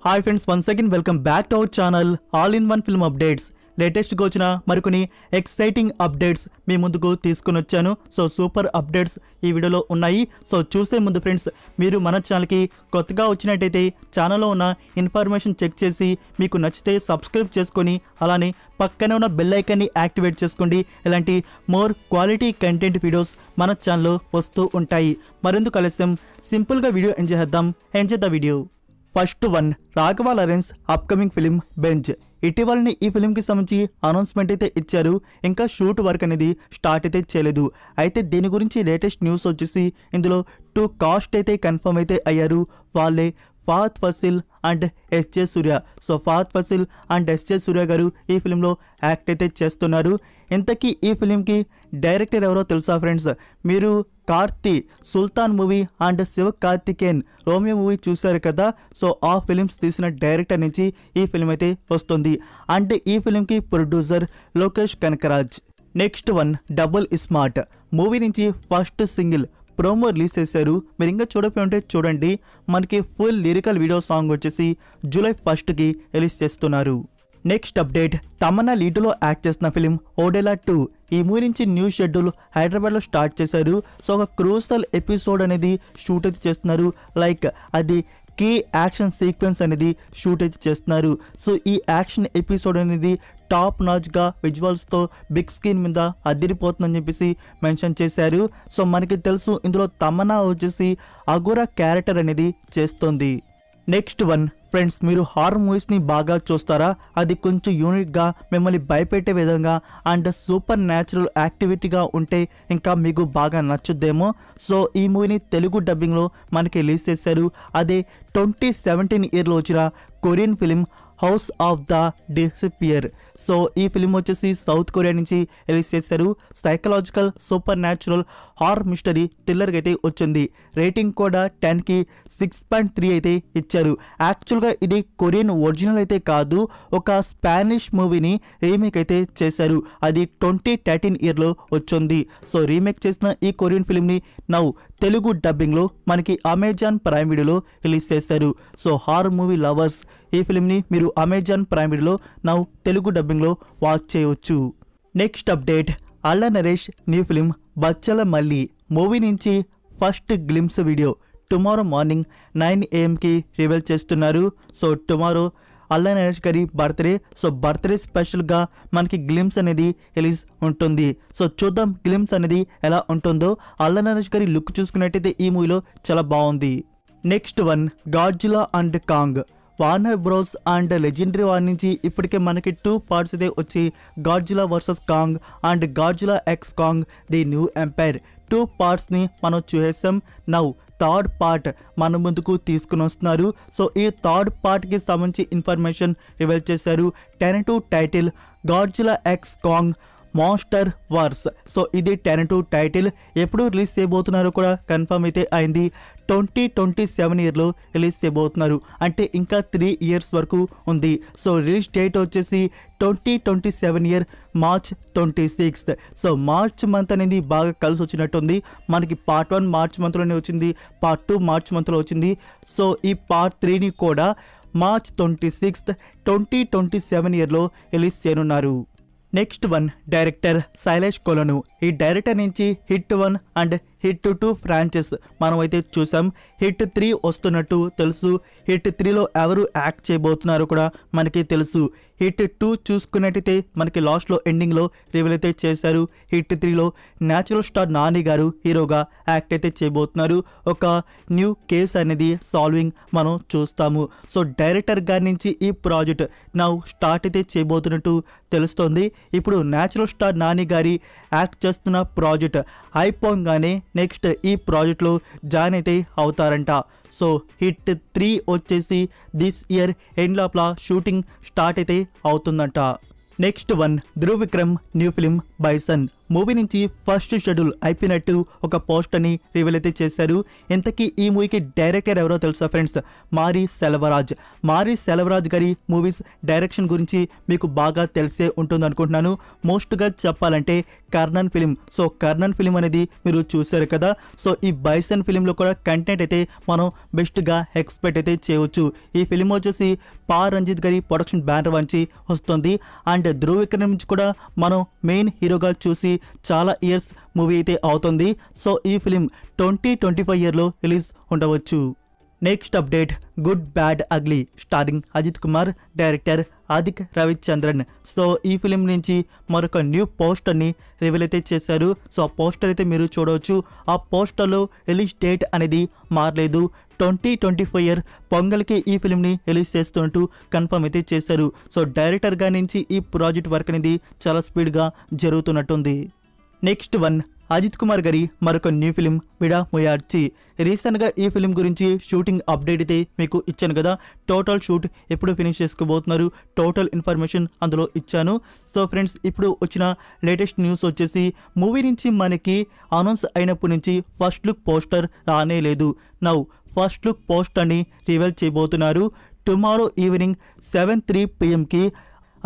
Hi friends, once again welcome back to our channel all in one film updates. లేటెస్ట్గా వచ్చిన మరికొన్ని exciting updates మీ ముందుకు తీసుకుని వచ్చాను. సో సూపర్ అప్డేట్స్ ఈ వీడియోలో ఉన్నాయి. సో చూసే ముందు ఫ్రెండ్స్, మీరు మన ఛానల్కి కొత్తగా వచ్చినట్టయితే ఛానల్లో ఉన్న ఇన్ఫర్మేషన్ చెక్ చేసి మీకు నచ్చితే సబ్స్క్రైబ్ చేసుకొని అలానే పక్కనే ఉన్న బెల్ ఐకాన్ని యాక్టివేట్ చేసుకోండి. ఇలాంటి మోర్ క్వాలిటీ కంటెంట్ వీడియోస్ మన ఛానల్లో వస్తూ ఉంటాయి. మరెందుకు ఆలస్యం, సింపుల్గా వీడియో ఎంజాయ్ చేద్దాం. Enjoy the video. First one, Raghava Lawrence upcoming film bench. ఇటీవలనే ఈ ఫిలింకి సంబంధించి అనౌన్స్మెంట్ అయితే ఇచ్చారు. ఇంకా షూట్ వర్క్ అనేది స్టార్ట్ అయితే చేయలేదు. అయితే దీని గురించి లేటెస్ట్ న్యూస్ వచ్చేసి ఇందులో 2 కాస్ట్ అయితే కన్ఫర్మ్ అయితే అయ్యారు. వాళ్ళే Fahadh Faasil and SJ Suryah. So Fahadh Faasil and SJ Suryah గారు ఈ ఫిలింలో యాక్ట్ అయితే చేస్తున్నారు. ఇంతకీ ఈ ఫిలింకి డైరెక్టర్ ఎవరో తెలుసా ఫ్రెండ్స్? మీరు Karthi Sultan movie and Sivakarthikeyan Romeo movie చూశారు కదా. సో ఆ ఫిలిమ్స్ తీసిన డైరెక్టర్ నుంచి ఈ ఫిలిం అయితే వస్తుంది. అండ్ ఈ ఫిలింకి producer Lokesh Kanagaraj. Next one, Double Smart movie నుంచి ఫస్ట్ సింగిల్ ప్రోమో రిలీజ్ చేశారు. మీరు ఇంకా చూడకపోయి ఉంటే చూడండి. మనకి ఫుల్ లిరికల్ వీడియో సాంగ్ వచ్చేసి జూలై 1కి రిలీజ్ చేస్తున్నారు. నెక్స్ట్ అప్డేట్, తమన్నా లీడ్లో యాక్ట్ చేసిన ఫిలిం ఓడెలా 2 ఈ మూవీ నుంచి న్యూ షెడ్యూల్ హైదరాబాద్లో స్టార్ట్ చేశారు. సో ఒక క్రూషల్ ఎపిసోడ్ అనేది షూట్ అయితే చేస్తున్నారు. లైక్ అది కీ యాక్షన్ సీక్వెన్స్ అనేది షూట్ అయితే చేస్తున్నారు. సో ఈ యాక్షన్ ఎపిసోడ్ అనేది టాప్ నాచ్గా విజువల్స్తో బిగ్ స్క్రీన్ మీద అదిరిపోతుందని చెప్పేసి మెన్షన్ చేశారు. సో మనకి తెలుసు ఇందులో తమన్నా వచ్చేసి అఘోరా క్యారెక్టర్ అనేది చేస్తుంది. నెక్స్ట్ వన్ ఫ్రెండ్స్, మీరు హారర్ మూవీస్ని బాగా చూస్తారా? అది కొంచెం యూనిక్గా మిమ్మల్ని భయపెట్టే విధంగా అండ్ సూపర్ న్యాచురల్ యాక్టివిటీగా ఉంటే ఇంకా మీకు బాగా నచ్చుద్దేమో. సో ఈ మూవీని తెలుగు డబ్బింగ్లో మనకి రిలీజ్ చేశారు. అదే 2017 ఇయర్లో వచ్చిన Korean film house of the disappear. So ఈ ఫిలిం వచ్చేసి సౌత్ కొరియా నుంచి రిలీజ్ చేశారు. Psychological super natural horror mystery థ్రిల్లర్కి అయితే వచ్చింది. రేటింగ్ కూడా 10కి 6.3 అయితే ఇచ్చారు. యాక్చువల్గా ఇది కొరియన్ ఒరిజినల్ అయితే కాదు, ఒక స్పానిష్ మూవీని రీమేక్ అయితే చేశారు. అది 2013 ఇయర్లో వచ్చింది. సో రీమేక్ చేసిన ఈ కొరియన్ ఫిలింని నౌ తెలుగు డబ్బింగ్లో మనకి అమెజాన్ ప్రైమ్ వీడియోలో రిలీజ్ చేశారు. సో హారర్ మూవీ లవర్స్ ఈ ఫిలింని మీరు అమెజాన్ ప్రైమ్ వీడియోలో నౌ తెలుగు డబ్బింగ్లో వాచ్ చేయవచ్చు. నెక్స్ట్ అప్డేట్, అల్లా నరేష్ న్యూ ఫిలిం బచ్చల మల్లి మూవీ నుంచి first glimpse video tomorrow morning 9 AM reveal చేస్తున్నారు. సో టుమారో అల్లా నరేష్ గారి బర్త్డే. సో బర్త్డే స్పెషల్గా మనకి గ్లిమ్స్ అనేది రిలీజ్ ఉంటుంది. సో చూద్దాం గ్లిమ్స్ అనేది ఎలా ఉంటుందో. అల్లా నరేష్ గారి లుక్ చూసుకున్నట్టయితే ఈ మూవీలో చాలా బాగుంది. Next one, Godzilla and Kong. Warner Bros and Legendary వార్ నుంచి ఇప్పటికే మనకి 2 పార్ట్స్ అయితే వచ్చి Godzilla versus Kong and Godzilla x Kong the new empire 2 పార్ట్స్ని మనం చూసేసాం. నౌ థర్డ్ పార్ట్ మన ముందుకు తీసుకుని వస్తున్నారు. సో ఈ థర్డ్ పార్ట్కి సంబంధించి ఇన్ఫర్మేషన్ రివీల్ చేశారు. Tentative title Godzilla x Kong monster wars. So ఇది టెంటేటివ్ టైటిల్. ఎప్పుడు రిలీజ్ చేయబోతున్నారో కూడా కన్ఫర్మ్ అయితే అయింది. 2027 ఇయర్లో రిలీజ్ చేయబోతున్నారు. అంటే ఇంకా 3 ఇయర్స్ వరకు ఉంది. సో రిలీజ్ డేట్ వచ్చేసి 2027 year March 26th. So March month అనేది బాగా కలిసి వచ్చినట్టుంది. మనకి పార్ట్ 1 మార్చ్ మంత్లోనే వచ్చింది, పార్ట్ 2 మార్చ్ మంత్లో వచ్చింది. సో ఈ పార్ట్ 3ని కూడా మార్చ్ 26th 2027 ఇయర్లో రిలీజ్ చేయనున్నారు. నెక్స్ట్ వన్, డైరెక్టర్ శైలేష్ కొలను. ఈ డైరెక్టర్ నుంచి హిట్ 1 అండ్ హిట్ 2 ఫ్రాంచైజ్ మనం అయితే చూసాం. హిట్ 3 వస్తున్నట్టు తెలుసు. హిట్ 3లో ఎవరు యాక్ట్ చేయబోతున్నారో కూడా మనకి తెలుసు. హిట్ 2 చూసుకున్నట్టయితే మనకి లాస్ట్లో ఎండింగ్లో రివీల్ అయితే చేశారు. హిట్ 3లో న్యాచురల్ స్టార్ నాని గారు హీరోగా యాక్ట్ అయితే చేయబోతున్నారు. ఒక న్యూ కేస్ అనేది సాల్వింగ్ మనం చూస్తాము. సో డైరెక్టర్ గారి నుంచి ఈ ప్రాజెక్ట్ నౌ స్టార్ట్ అయితే చేయబోతున్నట్టు తెలుస్తోంది. ఇప్పుడు న్యాచురల్ స్టార్ నాని గారి యాక్ట్ చేస్తున్న ప్రాజెక్ట్ అయిపోగానే నెక్స్ట్ ఈ ప్రాజెక్ట్లో జాయిన్ అయితే అవుతారంట. సో హిట్ 3 వచ్చేసి దిస్ ఇయర్ ఎండ్ లోపల షూటింగ్ స్టార్ట్ అయితే అవుతుందంట. Next one, Dhruv Vikram new film bison movie నుంచి ఫస్ట్ షెడ్యూల్ అయిపోయినట్టు ఒక పోస్టర్ని రివీల్ అయితే చేశారు. ఇంతకీ ఈ మూవీకి డైరెక్టర్ ఎవరో తెలుసా ఫ్రెండ్స్? మారీ సెల్వరాజ్. మారీ సెల్వరాజ్ గారి మూవీస్ డైరెక్షన్ గురించి మీకు బాగా తెలిసే ఉంటుంది అనుకుంటున్నాను. మోస్ట్గా చెప్పాలంటే Karnan film. So Karnan film అనేది మీరు చూశారు కదా. సో ఈ బైసన్ ఫిలింలో కూడా కంటెంట్ అయితే మనం బెస్ట్గా ఎక్స్పెక్ట్ అయితే చేయవచ్చు. ఈ ఫిలిం వచ్చేసి పా రంజిత్ గారి ప్రొడక్షన్ బ్యానర్ నుంచి వస్తుంది. అండ్ ధ్రువ్ విక్రమ్ నుంచి కూడా మనం మెయిన్ హీరోగా చూసి చాలా ఇయర్స్ మూవీ అయితే అవుతుంది. సో ఈ ఫిలిం 2025 ఇయర్లో రిలీజ్ ఉండవచ్చు. Next update, good bad ugly starring Ajith Kumar, director Adhik Ravichandran. So ఈ ఫిలిం నుంచి మరొక న్యూ పోస్టర్ని రివీల్ అయితే చేశారు. సో ఆ పోస్టర్ అయితే మీరు చూడవచ్చు. ఆ పోస్టర్లో రిలీజ్ డేట్ అనేది మారలేదు. 2025 ఇయర్ పొంగల్కి ఈ ఫిలింని రిలీజ్ చేస్తున్నట్టు కన్ఫర్మ్ అయితే చేశారు. సో డైరెక్టర్గా నుంచి ఈ ప్రాజెక్ట్ వర్క్ అనేది చాలా స్పీడ్గా జరుగుతున్నట్టుంది. నెక్స్ట్ వన్, అజిత్ కుమార్ గారి మరొక న్యూ ఫిలిం విడా ముయార్చి. రీసెంట్గా ఈ ఫిలిం గురించి షూటింగ్ అప్డేట్ అయితే మీకు ఇచ్చాను కదా. టోటల్ షూట్ ఎప్పుడు ఫినిష్ చేసుకోబోతున్నారు, టోటల్ ఇన్ఫర్మేషన్ అందులో ఇచ్చాను. సో ఫ్రెండ్స్, ఇప్పుడు వచ్చిన లేటెస్ట్ న్యూస్ వచ్చేసి మూవీ నుంచి మనకి అనౌన్స్ అయినప్పటి నుంచి ఫస్ట్ లుక్ పోస్టర్ రానే లేదు. నౌ ఫస్ట్ లుక్ పోస్టర్ని రివీల్ చేయబోతున్నారు. Tomorrow evening 7:03 PM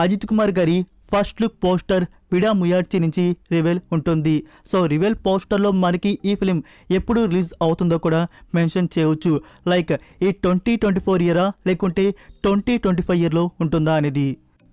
Ajith Kumar గారి first look poster Vidaa Muyarchi నుంచి రివీల్ ఉంటుంది. సో రివీల్ పోస్టర్లో మనకి ఈ ఫిలిం ఎప్పుడు రిలీజ్ అవుతుందో కూడా మెన్షన్ చేయవచ్చు. లైక్ ఈ 2024 ఇయరా లేకుంటే 2025 ఇయర్లో ఉంటుందా అనేది.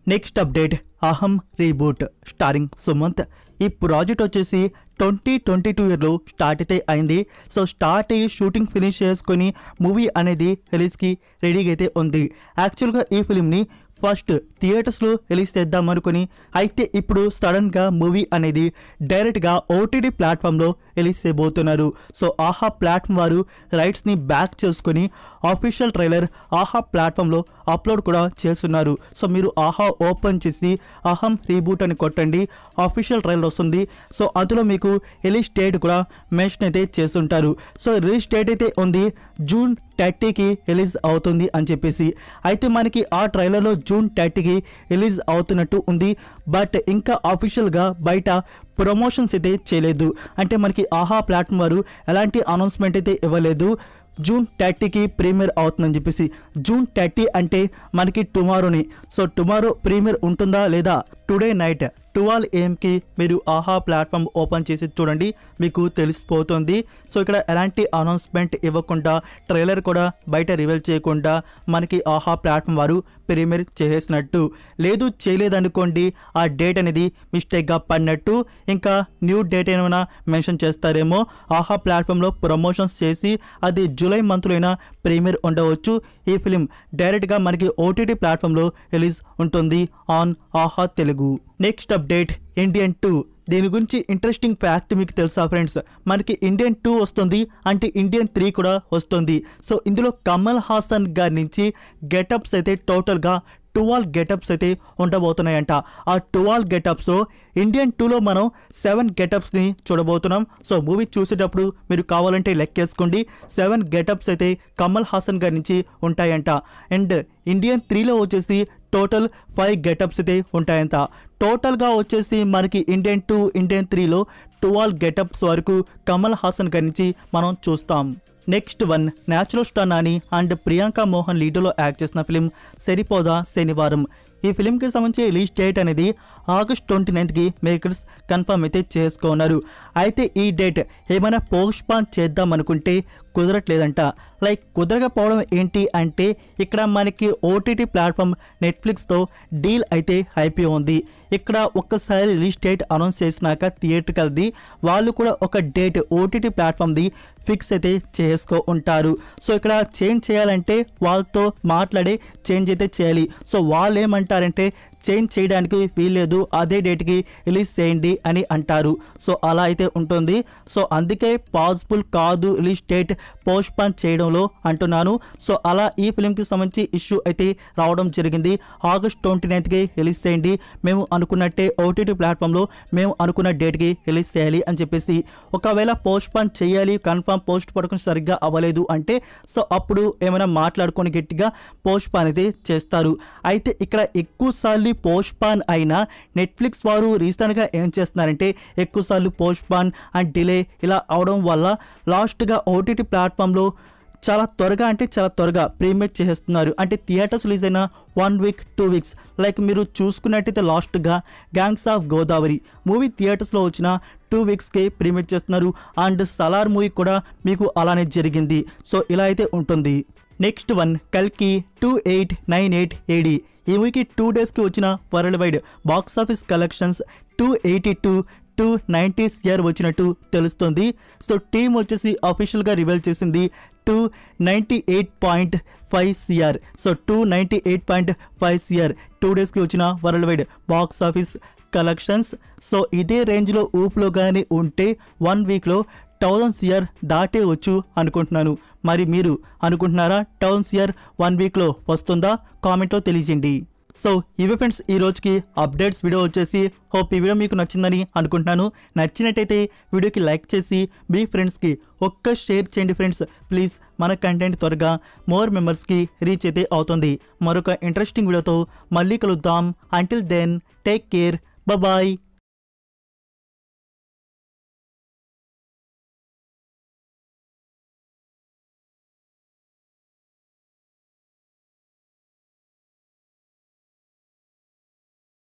నెక్స్ట్ అప్డేట్, అహం రీబూట్ స్టారింగ్ సుమంత్. ఈ ప్రాజెక్ట్ వచ్చేసి 2022 ఇయర్లో స్టార్ట్ అయితే అయింది. సో స్టార్ట్ అయ్యి షూటింగ్ ఫినిష్ చేసుకొని మూవీ అనేది రిలీజ్కి రెడీగా అయితే ఉంది. యాక్చువల్గా ఈ ఫిలింని ఫస్ట్ థియేటర్స్లో రిలీజ్ చేద్దాం అనుకుని, అయితే ఇప్పుడు సడన్గా మూవీ అనేది డైరెక్ట్గా ఓటీటీ ప్లాట్ఫామ్లో రిలీజ్ చేయబోతున్నారు. సో ఆహా ప్లాట్ఫామ్ వారు రైట్స్ని బ్యాక్ చేసుకొని ఆఫీషియల్ ట్రైలర్ ఆహా ప్లాట్ఫామ్లో అప్లోడ్ కూడా చేస్తున్నారు. సో మీరు ఆహా ఓపెన్ చేసి అహం రీబూట్ అని కొట్టండి, ఆఫీషియల్ ట్రైలర్ వస్తుంది. సో అందులో మీకు రిలీజ్ డేట్ కూడా మెన్షన్ అయితే చేస్తుంటారు. సో రిలీజ్ డేట్ అయితే ఉంది జూన్ 30కి రిలీజ్ అవుతుంది అని చెప్పేసి. అయితే మనకి ఆ ట్రైలర్లో జూన్ 30కి రిలీజ్ అవుతున్నట్టు ఉంది. బట్ ఇంకా ఆఫీషియల్గా బయట ప్రమోషన్స్ అయితే చేయలేదు. అంటే మనకి ఆహా ప్లాట్ఫామ్ వారు ఎలాంటి అనౌన్స్మెంట్ అయితే ఇవ్వలేదు. జూన్ 30కి ప్రీమియర్ అవుతుందని చెప్పేసి. జూన్ 30 అంటే మనకి టుమారోని. సో టుమారో ప్రీమియర్ ఉంటుందా లేదా టుడే నైట్ 12 AM మీరు ఆహా ప్లాట్ఫామ్ ఓపెన్ చేసి చూడండి, మీకు తెలిసిపోతుంది. సో ఇక్కడ ఎలాంటి అనౌన్స్మెంట్ ఇవ్వకుండా, ట్రైలర్ కూడా బయట రివీల్ చేయకుండా మనకి ఆహా ప్లాట్ఫామ్ వారు ప్రీమియర్ చేసేసినట్టు. లేదు చేయలేదనుకోండి, ఆ డేట్ అనేది మిస్టేక్గా పడినట్టు. ఇంకా న్యూ డేట్ ఏమైనా మెన్షన్ చేస్తారేమో. ఆహా ప్లాట్ఫామ్లో ప్రమోషన్స్ చేసి అది జూలై మంత్లో అయినా ప్రీమియర్ ఉండవచ్చు. ఈ ఫిలిం డైరెక్ట్గా మనకి ఓటీటీ ప్లాట్ఫామ్లో రిలీజ్ ఉంటుంది ఆన్ ఆహా తెలుగు. Next update, Indian 2. దీని గురించి ఇంట్రెస్టింగ్ ఫ్యాక్ట్ మీకు తెలుసా ఫ్రెండ్స్? మనకి ఇండియన్ 2 వస్తుంది అంటే ఇండియన్ 3 కూడా వస్తుంది. సో ఇందులో కమల్ హాసన్ గారి నుంచి గెటప్స్ అయితే టోటల్గా 12 గెటప్స్ అయితే ఉండబోతున్నాయంట. ఆ 12 గెటప్స్లో ఇండియన్ 2లో మనం 7 గెటప్స్ని చూడబోతున్నాం. సో మూవీ చూసేటప్పుడు మీరు కావాలంటే లెక్కేసుకోండి. 7 గెటప్స్ అయితే కమల్ హాసన్ గారి నుంచి ఉంటాయంట. అండ్ ఇండియన్ 3లో వచ్చేసి టోటల్ 5 గెటప్స్ అయితే ఉంటాయంట. టోటల్గా వచ్చేసి మనకి ఇండియన్ 2, ఇండియన్ 3లో 12 గెటప్స్ వరకు కమల్ హాసన్ గారి నుంచి మనం చూస్తాం. Next one, natural star Nani and Priyanka Mohan లీడ్లో యాక్ట్ చేసిన ఫిలిం సరిపోదా శనివారం. ఈ ఫిలింకి సంబంధించి రిలీజ్ డేట్ అనేది ఆగస్ట్ 29కి మేకర్స్ కన్ఫర్మ్ అయితే చేసుకున్నారు. అయితే ఈ డేట్ ఏమైనా పోస్ట్పోన్ చేద్దాం అనుకుంటే కుదరట్లేదంట. లైక్ కుదరకపోవడం ఏంటి అంటే ఇక్కడ మనకి ఓటీటీ ప్లాట్ఫామ్ నెట్ఫ్లిక్స్తో డీల్ అయితే అయిపోయి ఉంది. ఇక్కడ ఒక్కసారి రిలీజ్ డేట్ అనౌన్స్ చేసినాక థియేటర్కల్ది వాళ్ళు కూడా ఒక డేట్ ఓటీటీ ప్లాట్ఫామ్ది ఫిక్స్ అయితే చేసుకో ఉంటారు. సో ఇక్కడ చేంజ్ చేయాలంటే వాళ్ళతో మాట్లాడి చేంజ్ అయితే చేయాలి. సో వాళ్ళు ఏమంటారంటే చేంజ్ చేయడానికి వీల్లేదు, అదే డేట్కి రిలీజ్ చేయండి అని అంటారు. సో అలా అయితే ఉంటుంది. సో అందుకే పాసిబుల్ కాదు రిలీజ్ డేట్ పోస్ట్పోన్ చేయడంలో అంటున్నాను. సో అలా ఈ ఫిలింకి సంబంధించి ఇష్యూ అయితే రావడం జరిగింది. ఆగస్ట్ 29కి రిలీజ్ చేయండి, మేము అనుకున్నట్టే ఓటీటీ ప్లాట్ఫామ్లో మేము అనుకున్న డేట్కి రిలీజ్ చేయాలి అని చెప్పేసి. ఒకవేళ పోస్ట్పోన్ చేయాలి, కన్ఫర్మ్ పోస్ట్ ప్రొడక్షన్ సరిగ్గా అవ్వలేదు అంటే సో అప్పుడు ఏమైనా మాట్లాడుకొని గట్టిగా పోస్ట్పోన్ అయితే చేస్తారు. అయితే ఇక్కడ ఎక్కువ సార్లు పోస్ట్ పాన్ అయినా నెట్ఫ్లిక్స్ వారు రీసెంట్గా ఏం చేస్తున్నారంటే ఎక్కువసార్లు పోస్ట్ పాన్ అండ్ డిలే ఇలా అవడం వల్ల లాస్ట్గా ఓటీటీ ప్లాట్ఫామ్లో చాలా త్వరగా ప్రీమియర్ చేసేస్తున్నారు. అంటే థియేటర్స్ రిలీజ్ అయిన 1 వీక్ 2 వీక్స్ లైక్ మీరు చూసుకున్నట్టయితే లాస్ట్గా గ్యాంగ్స్ ఆఫ్ గోదావరి మూవీ థియేటర్స్లో వచ్చిన 2 వీక్స్కే ప్రీమియర్ చేస్తున్నారు. అండ్ సలార్ మూవీ కూడా మీకు అలానే జరిగింది. సో ఇలా అయితే ఉంటుంది. నెక్స్ట్ వన్ కల్కి 2898 AD ఈ మూవీకి 2 డేస్కి వచ్చిన world wide box office collections 290 CR వచ్చినట్టు తెలుస్తుంది. సో టీం వచ్చేసి అఫీషియల్గా రివీల్ చేసింది 298.5 CR. సో 298.5 CR 2 డేస్కి వచ్చిన world wide box office collections. So ఇదే రేంజ్లో ఊపులో కానీ ఉంటే 1 వీక్లో 1000 CR దాటేవచ్చు అనుకుంటున్నాను. మరి మీరు అనుకుంటున్నారా 1000 CR 1 వీక్లో వస్తుందా? కామెంట్లో తెలియజేయండి. సో ఇవి ఫ్రెండ్స్ ఈ రోజుకి అప్డేట్స్ వీడియో వచ్చేసి. హోప్ ఈ వీడియో మీకు నచ్చిందని అనుకుంటున్నాను. నచ్చినట్టయితే వీడియోకి లైక్ చేసి మీ ఫ్రెండ్స్కి ఒక్క షేర్ చేయండి ఫ్రెండ్స్ ప్లీజ్. మన కంటెంట్ త్వరగా మోర్ మెంబర్స్కి రీచ్ అయితే అవుతుంది. మరొక ఇంట్రెస్టింగ్ వీడియోతో మళ్ళీ కలుద్దాం. Until then take care, bye.